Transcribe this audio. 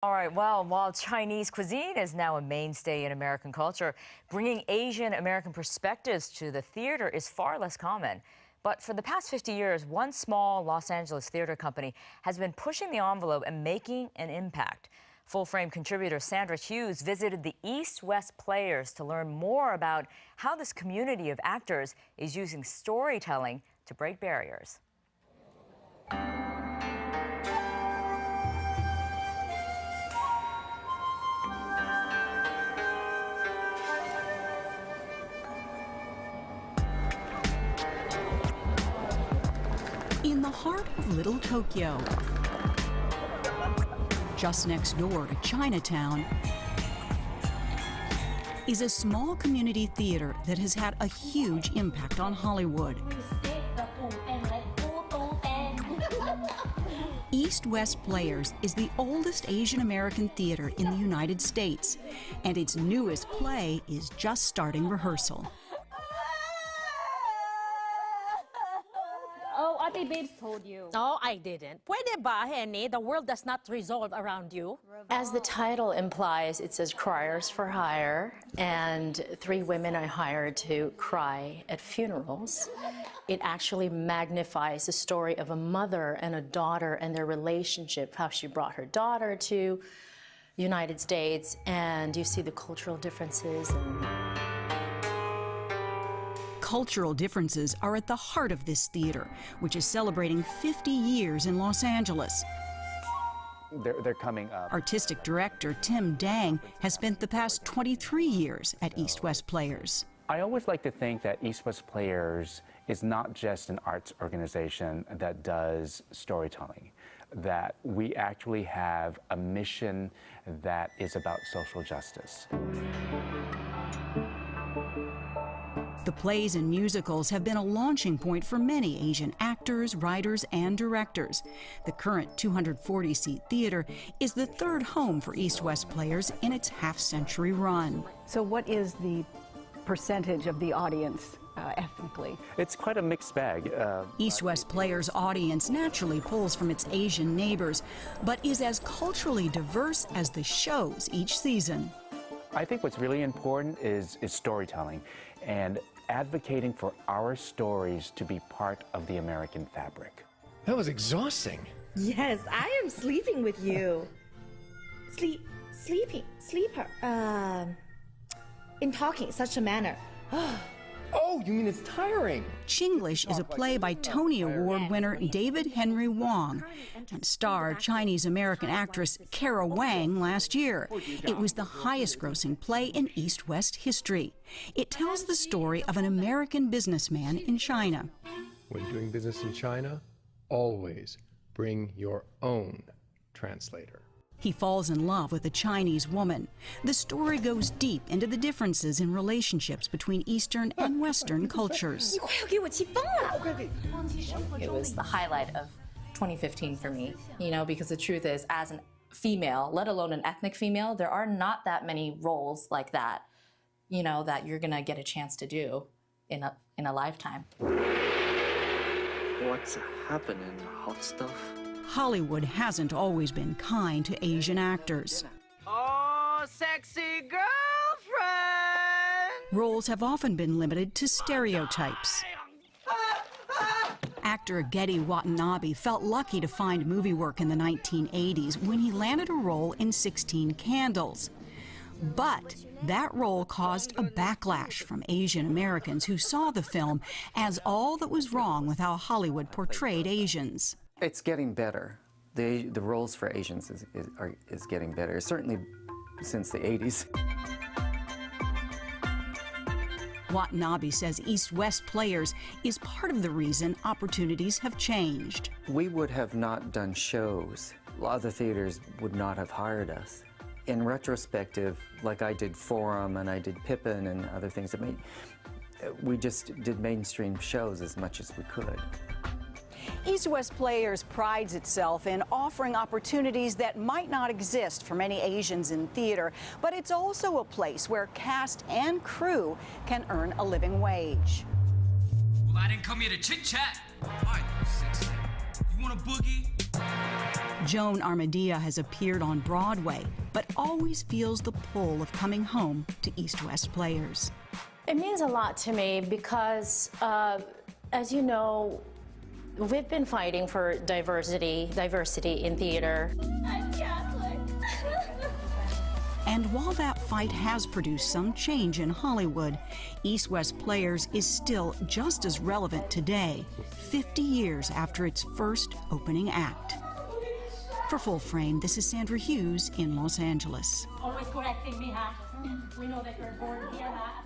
All right, well, while Chinese cuisine is now a mainstay in American culture, bringing Asian American perspectives to the theater is far less common. But for the past 50 years, one small Los Angeles theater company has been pushing the envelope and making an impact. Full-frame contributor Sandra Hughes visited the East-West Players to learn more about how this community of actors is using storytelling to break barriers. In the heart of Little Tokyo, just next door to Chinatown, is a small community theater that has had a huge impact on Hollywood. East-West Players is the oldest Asian American theater in the United States, and its newest play is just starting rehearsal. Oh, Ate Babes told you. Oh, I didn't. Pwede ba, Henny? The world does not resolve around you. As the title implies, it says criers for hire, and 3 women are hired to cry at funerals. It actually magnifies the story of a mother and a daughter and their relationship, how she brought her daughter to the United States, and you see the cultural differences. Cultural differences are at the heart of this theater, which is celebrating 50 years in Los Angeles. They're coming up. Artistic director Tim Dang has spent the past 23 years at East-West Players. I always like to think that East-West Players is not just an arts organization that does storytelling, that we actually have a mission that is about social justice. The plays and musicals have been a launching point for many Asian actors, writers, and directors. The current 240-seat theater is the 3rd home for East-West Players in its half-century run. So what is the percentage of the audience ethnically? It's quite a mixed bag. East-West Players' audience naturally pulls from its Asian neighbors, but is as culturally diverse as the shows each season. I think what's really important is storytelling and advocating for our stories to be part of the American fabric. That was exhausting. Yes, I am sleeping with you. Sleeper. In talking such a manner. Oh, you mean it's tiring? Chinglish is a play by Tony Award winner David Henry Wong and starred Chinese-American actress Kara Wang last year. It was the highest-grossing play in East-West history. It tells the story of an American businessman in China. When doing business in China, always bring your own translator. He falls in love with a Chinese woman. The story goes deep into the differences in relationships between Eastern and Western cultures. It was the highlight of 2015 for me, because the truth is, as a female, let alone an ethnic female, there are not that many roles like that, that you're gonna get a chance to do in a lifetime. What's happening, hot stuff? Hollywood hasn't always been kind to Asian actors. Oh, sexy girlfriend! Roles have often been limited to stereotypes. Actor Getty Watanabe felt lucky to find movie work in the 1980s when he landed a role in 16 Candles. But that role caused a backlash from Asian Americans who saw the film as all that was wrong with how Hollywood portrayed Asians. It's getting better. The roles for Asians is getting better, certainly since the 80s. Watanabe says East-West Players is part of the reason opportunities have changed. We would have not done shows. Other theaters would not have hired us. In retrospective, like I did Forum and I did Pippin and other things, we just did mainstream shows as much as we could. East-West Players prides itself in offering opportunities that might not exist for many Asians in theater, but it's also a place where cast and crew can earn a living wage. Well, I didn't come here to chit-chat. All right, sexy. You want a boogie? Joan Armadia has appeared on Broadway, but always feels the pull of coming home to East West Players. It means a lot to me because, as you know, we've been fighting for diversity in theater. I'm Catholic. And while that fight has produced some change in Hollywood, East West Players is still just as relevant today, 50 years after its first opening act. For Full Frame, this is Sandra Hughes in Los Angeles. Always correcting me, ha? We know that you're born here, ha?